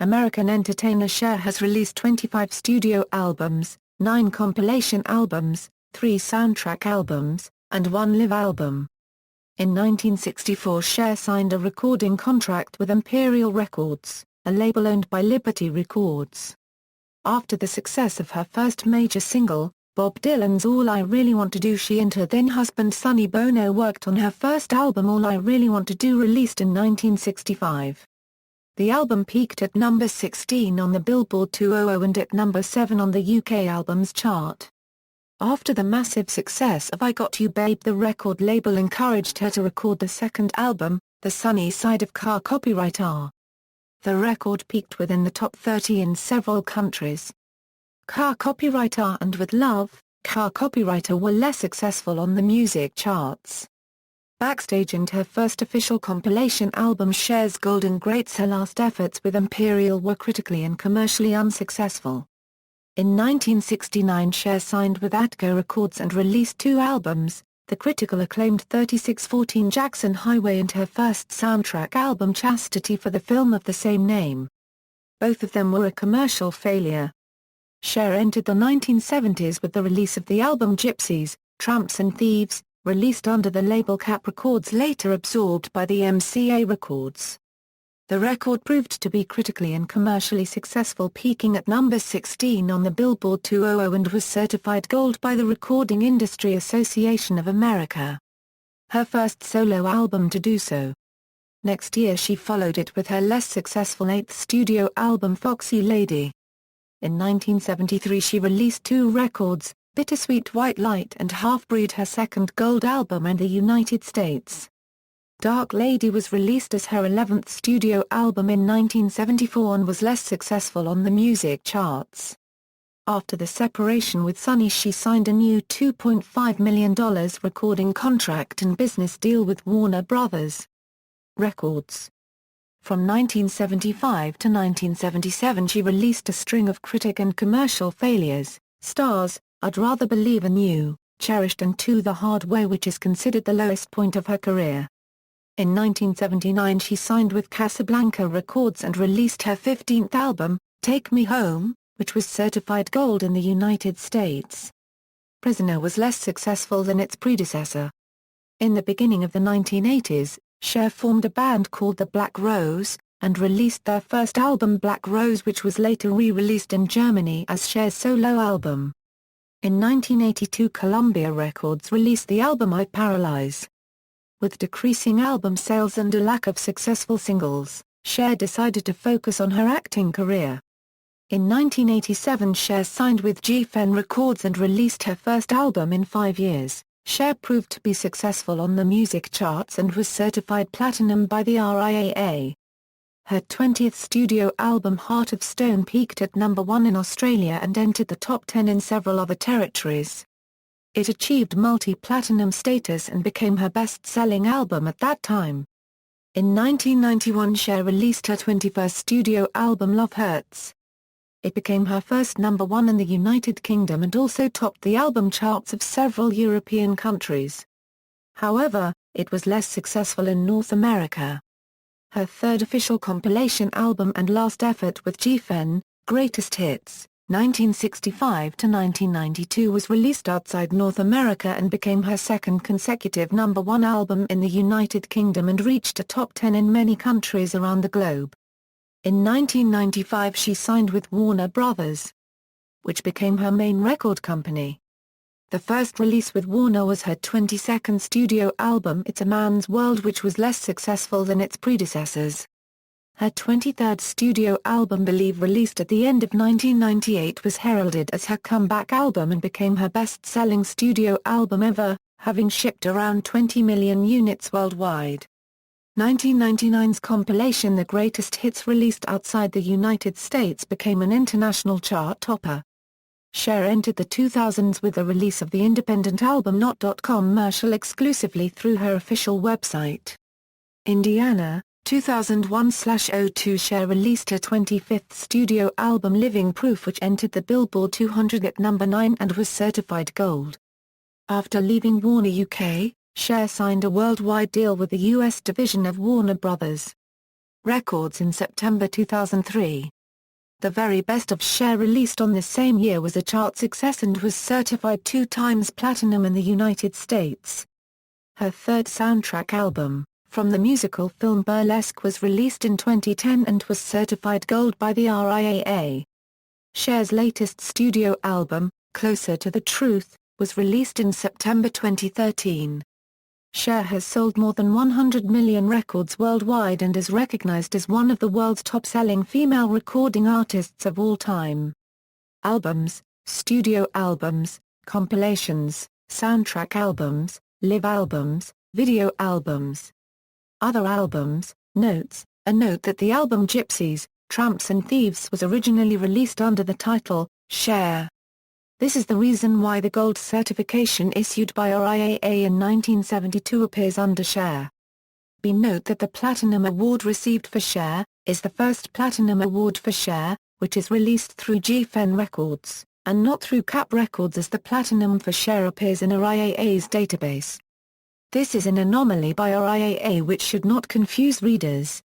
American entertainer Cher has released 25 studio albums, 9 compilation albums, 3 soundtrack albums, and 1 live album. In 1964 Cher signed a recording contract with Imperial Records, a label owned by Liberty Records. After the success of her first major single, Bob Dylan's All I Really Want to Do, she and her then-husband Sonny Bono worked on her first album All I Really Want to Do, released in 1965. The album peaked at number 16 on the Billboard 200 and at number 7 on the UK Albums Chart. After the massive success of I Got You Babe, the record label encouraged her to record the second album, The Sonny Side of Chér, copyright R. The record peaked within the top 30 in several countries. Chér copyright R and With Love, Chér copyright R were less successful on the music charts. Backstage and her first official compilation album Cher's Golden Greats, her last efforts with Imperial were critically and commercially unsuccessful. In 1969 Cher signed with Atco Records and released 2 albums, the critical acclaimed 3614 Jackson Highway and her first soundtrack album Chastity for the film of the same name. Both of them were a commercial failure. Cher entered the 1970s with the release of the album Gypsies, Tramps and Thieves, released under the label Cap Records, later absorbed by the MCA Records. The record proved to be critically and commercially successful, peaking at number 16 on the Billboard 200 and was certified gold by the Recording Industry Association of America. Her first solo album to do so. Next year she followed it with her less successful 8th studio album Foxy Lady. In 1973 she released 2 records, Bittersweet White Light and Half-Breed, her second gold album in the United States. Dark Lady was released as her 11th studio album in 1974 and was less successful on the music charts. After the separation with Sonny, she signed a new $2.5 million recording contract and business deal with Warner Brothers Records. From 1975 to 1977 she released a string of critic and commercial failures, Stars, I'd Rather Believe in You, Cherished and To the Hard Way, which is considered the lowest point of her career. In 1979 she signed with Casablanca Records and released her 15th album, Take Me Home, which was certified gold in the United States. Prisoner was less successful than its predecessor. In the beginning of the 1980s, Cher formed a band called the Black Rose, and released their first album Black Rose, which was later re-released in Germany as Cher's solo album. In 1982 Columbia Records released the album I Paralyze. With decreasing album sales and a lack of successful singles, Cher decided to focus on her acting career. In 1987 Cher signed with Geffen Records and released her first album in 5 years. Cher proved to be successful on the music charts and was certified platinum by the RIAA. Her 20th studio album Heart of Stone peaked at number 1 in Australia and entered the top 10 in several other territories. It achieved multi-platinum status and became her best-selling album at that time. In 1991 Cher released her 21st studio album Love Hurts. It became her first number 1 in the United Kingdom and also topped the album charts of several European countries. However, it was less successful in North America. Her third official compilation album and last effort with Geffen, Greatest Hits, 1965 to 1992, was released outside North America and became her second consecutive number 1 album in the United Kingdom and reached a top 10 in many countries around the globe. In 1995 she signed with Warner Brothers, which became her main record company. The first release with Warner was her 22nd studio album It's a Man's World, which was less successful than its predecessors. Her 23rd studio album Believe, released at the end of 1998, was heralded as her comeback album and became her best-selling studio album ever, having shipped around 20 million units worldwide. 1999's compilation The Greatest Hits, released outside the United States, became an international chart topper. Cher entered the 2000s with the release of the independent album Not. Commercial exclusively through her official website. Indiana, 2001/02 Cher released her 25th studio album Living Proof, which entered the Billboard 200 at number 9 and was certified gold. After leaving Warner UK, Cher signed a worldwide deal with the US division of Warner Brothers Records in September 2003. The very best of Cher released on this same year was a chart success and was certified 2 times platinum in the United States. Her third soundtrack album, from the musical film Burlesque, was released in 2010 and was certified gold by the RIAA. Cher's latest studio album, Closer to the Truth, was released in September 2013. Cher has sold more than 100 million records worldwide and is recognized as one of the world's top-selling female recording artists of all time. Albums, studio albums, compilations, soundtrack albums, live albums, video albums. Other albums, notes, a note that the album Gypsies, Tramps and Thieves was originally released under the title, Cher. This is the reason why the gold certification issued by RIAA in 1972 appears under Cher. Note that the Platinum Award received for Cher, is the first Platinum Award for Cher, which is released through Geffen Records, and not through Cap Records, as the Platinum for Cher appears in RIAA's database. This is an anomaly by RIAA which should not confuse readers.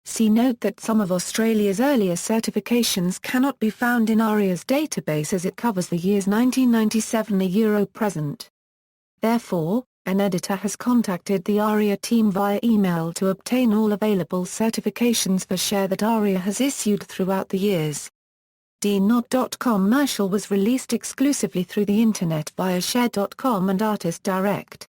See note that some of Australia's earlier certifications cannot be found in ARIA's database as it covers the years 1997 present. Therefore, an editor has contacted the ARIA team via email to obtain all available certifications for Cher that ARIA has issued throughout the years. DNot.com was released exclusively through the internet via Cher.com and Artist Direct.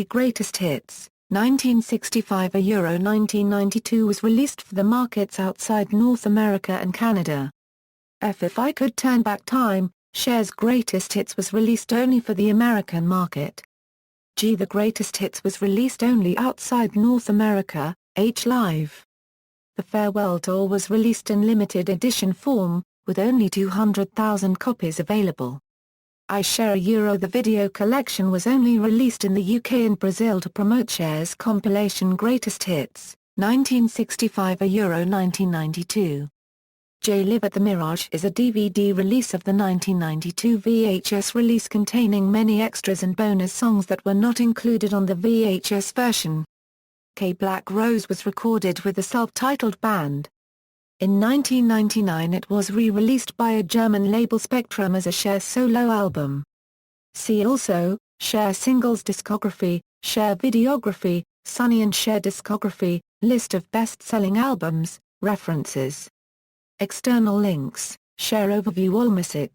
Greatest Hits 1965 Euro 1992 was released for the markets outside North America and Canada. If I Could Turn Back Time, Cher's Greatest Hits was released only for the American market. The Greatest Hits was released only outside North America. Live. The Farewell Tour was released in limited edition form, with only 200,000 copies available. Cher The video collection was only released in the UK and Brazil to promote Cher's compilation Greatest Hits, 1965 Euro 1992. Live at the Mirage is a DVD release of the 1992 VHS release containing many extras and bonus songs that were not included on the VHS version. Black Rose was recorded with the self-titled band. In 1999 it was re-released by a German label Spectrum as a Cher solo album. See also, Cher Singles Discography, Cher Videography, Sonny and Cher Discography, List of best-selling albums, references. External links, Cher Overview AllMusic.